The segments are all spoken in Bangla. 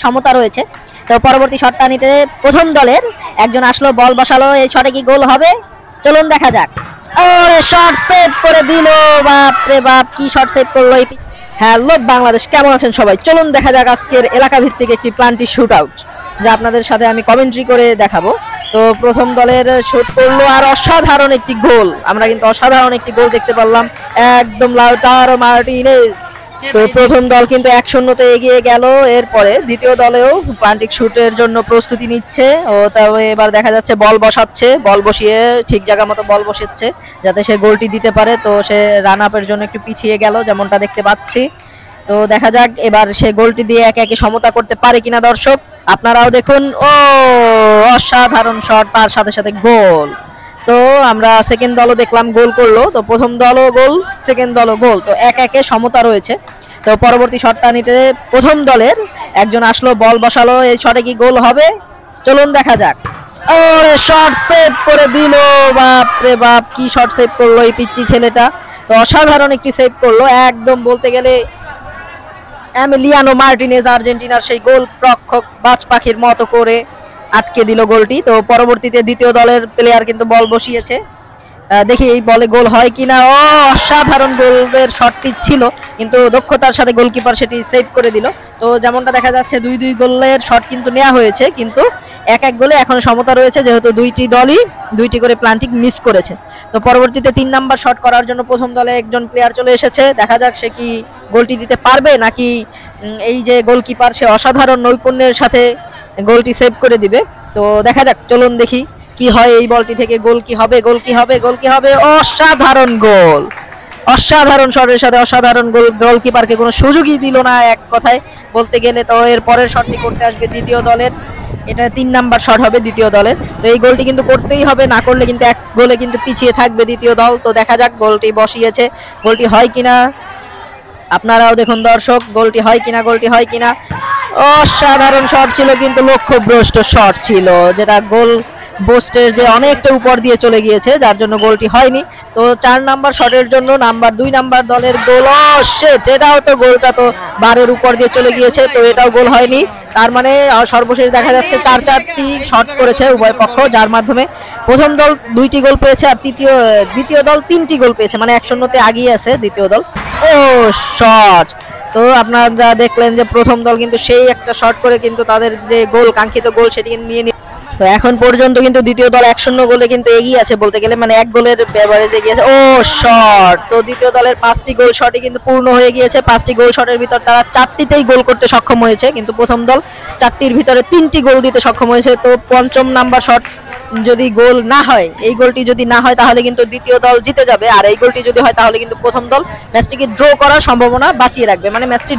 সমতা রয়েছে। তো পরবর্তী শটটা নিতে প্রথম দলের একজন আসলো, বল বসালো, এই শটে কি গোল হবে চলুন দেখা যাক। ওরে শট সেভ করে দিল, বাপ রে বাপ কি শট সেভ করলো। হ্যালো বাংলাদেশ, কেমন আছেন সবাই? চলুন দেখা যাক আজকের এলাকা ভিত্তিক একটি প্লান্টি শুট আউট, যা আপনাদের সাথে আমি কমেন্ট্রি করে দেখাবো। তো প্রথম দলের শুট করলো আর অসাধারণ একটি গোল, আমরা কিন্তু অসাধারণ একটি গোল দেখতে পারলাম, একদম লাউটারো মার্টিনেজ। তো প্রথম দল কিন্তু 1-0-তে এগিয়ে গেল। এরপরে দ্বিতীয় দলেও প্লান্টিক শুটের জন্য প্রস্তুতি নিচ্ছে। ও তাও এবার দেখা যাচ্ছে বল বসাচ্ছে, বল বসিয়ে ঠিক জায়গা মতো বল বসাচ্ছে যাতে সে গোলটি দিতে পারে। তো সে রান আপের জন্য একটু পিছিয়ে গেল যেমনটা দেখতে পাচ্ছি। তো দেখা যাক এবার সে গোলটি দিয়ে একে একে সমতা করতে পারে কিনা। দর্শক আপনারাও দেখুন, ও অসাধারণ শট, তার সাথে সাথে গোল। তো আমরা সেকেন্ড দলও দেখলাম গোল করলো। তো প্রথম দলও গোল, সেকেন্ড দলও গোল, তো এক একে সমতা রয়েছে। তো পরবর্তী শটটা নিতে প্রথম দলের একজন আসলো, বল বসালো, এই শটে কি গোল হবে চলুন দেখা যাক। ওরে শট সেভ করে দিল, বাপ রে বাপ কি শট সেভ করলো এই পিচ্চি ছেলেটা। তো অসাধারণ একটি সেভ করলো, একদম বলতে গেলে এমিলিয়ানো মার্টিনেজ আর্জেন্টিনার সেই গোল রক্ষক বাজ পাখির মতো করে আটকে দিল গোলটি। তো পরবর্তীতে দ্বিতীয় দলের প্লেয়ার কিন্তু বল বসিয়েছে, দেখি এই বলে গোল হয় কিনা। ও অসাধারণ গোলের শটটি ছিল, কিন্তু দক্ষতার সাথে গোলকিপার সেটি সেভ করে দিল। তো যেমনটা দেখা যাচ্ছে 2-2 গোলের শট কিন্তু নেওয়া হয়েছে, কিন্তু এক গোলে এখন সমতা রয়েছে যেহেতু দুইটি দলই দুইটি করে প্লান্টিক মিস করেছে। তো পরবর্তীতে 3 নাম্বার শট করার জন্য প্রথম দলে একজন প্লেয়ার চলে এসেছে, দেখা যাক সে কি গোলটি দিতে পারবে নাকি এই যে গোলকিপার সে অসাধারণ নৈপুণ্যের সাথে গোলটি সেভ করে দিবে। তো দেখা যাক, চলুন দেখি কি হয় এই বলটি থেকে, গোল কি হবে, গোল কি হবে, গোল কি হবে। অসাধারণ গোল, অসাধারণ শটের সাথে অসাধারণ গোল, গোলকিপারকে কোনো সুযোগই দিল না এক কথায় বলতে গেলে। তো এর পরের শটটি করতে আসবে দ্বিতীয় দলের, এটা 3 নাম্বার শট হবে দ্বিতীয় দলের। তো এই গোলটি কিন্তু করতেই হবে, না করলে কিন্তু এক গোলে কিন্তু পিছিয়ে থাকবে দ্বিতীয় দল। তো দেখা যাক গোলটি বসিয়েছে, গোলটি হয় কিনা আপনারাও দেখুন দর্শক, গোলটি হয় কিনা, গোলটি হয় কিনা। অসাধারণ শট ছিল, কিন্তু লক্ষ্যভ্রষ্ট শট ছিল, যেটা গোল পোস্টের যে অনেকটা উপর দিয়ে চলে গিয়েছে, যার জন্য গোলটি হয়নি। তো 4 নাম্বার শটের জন্য 2 নাম্বার দলের গোল। শিট, এটাও তো গোলটা তো বারের উপর দিয়ে চলে গিয়েছে, তো এটাও গোল হয়নি। তার মানে সর্বশেষ দেখা যাচ্ছে 4-4টি শট করেছে উভয় পক্ষ, যার মাধ্যমে প্রথম দল 2টি গোল পেয়েছে আর দ্বিতীয় দল 3টি গোল পেয়েছে, মানে 1-0-তে এগিয়ে আছে দ্বিতীয় দল। ও শট, তো আপনারা যা দেখলেন যে প্রথম দল কিন্তু সেই একটা শট করে কিন্তু তাদের যে গোল, কাঙ্ক্ষিত গোল সেটি নিয়ে। তো এখন পর্যন্ত কিন্তু দ্বিতীয় দল 1-0 গোলে কিন্তু এগিয়ে আছে বলতে গেলে, মানে 1 গোলের এভারেজে এগিয়ে আছে। ও শট, তো দ্বিতীয় দলের 5টি গোল শটই কিন্তু পূর্ণ হয়ে গিয়েছে। 5টি গোল শটের ভিতর তারা 4টিতেই গোল করতে সক্ষম হয়েছে, কিন্তু প্রথম দল 4টির ভিতরে 3টি গোল দিতে সক্ষম হয়েছে। তো 5ম নাম্বার শট যদি গোল না হয়, এই গোলটি যদি না হয় তাহলে কিন্তু দ্বিতীয় দল জিতে যাবে, আর এই গোলটি যদি হয় তাহলে কিন্তু প্রথম দল ম্যাচটিকে ড্র করার সম্ভাবনা বাঁচিয়ে রাখবে, মানে ম্যাচটি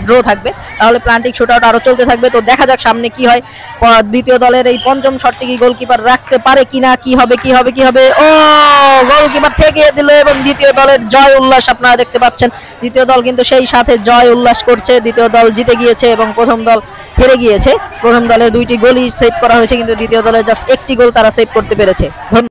ড্র থাকবে, তাহলে প্লান্টিক শুট আউট আরো চলতে থাকবে। তো দেখা যাক সামনে কি হয়, দ্বিতীয় দলের এই 5ম শটটি কি গোলকিপার রাখতে পারে কিনা, কি হবে কি হবে কি হবে। ও গোলকিপার ঠেকিয়ে দিল এবং দ্বিতীয় দলের জয় উল্লাস আপনারা দেখতে পাচ্ছেন। দ্বিতীয় দল কিন্তু সেই সাথে জয় উল্লাস করছে, দ্বিতীয় দল জিতে গিয়েছে এবং প্রথম দল হেরে গিয়েছে। প্রথম দলের 2টি গোলই সেভ করা হয়েছে, কিন্তু দ্বিতীয় দলের জাস্ট 1টি গোল তারা সেভ করতে পেরেছে।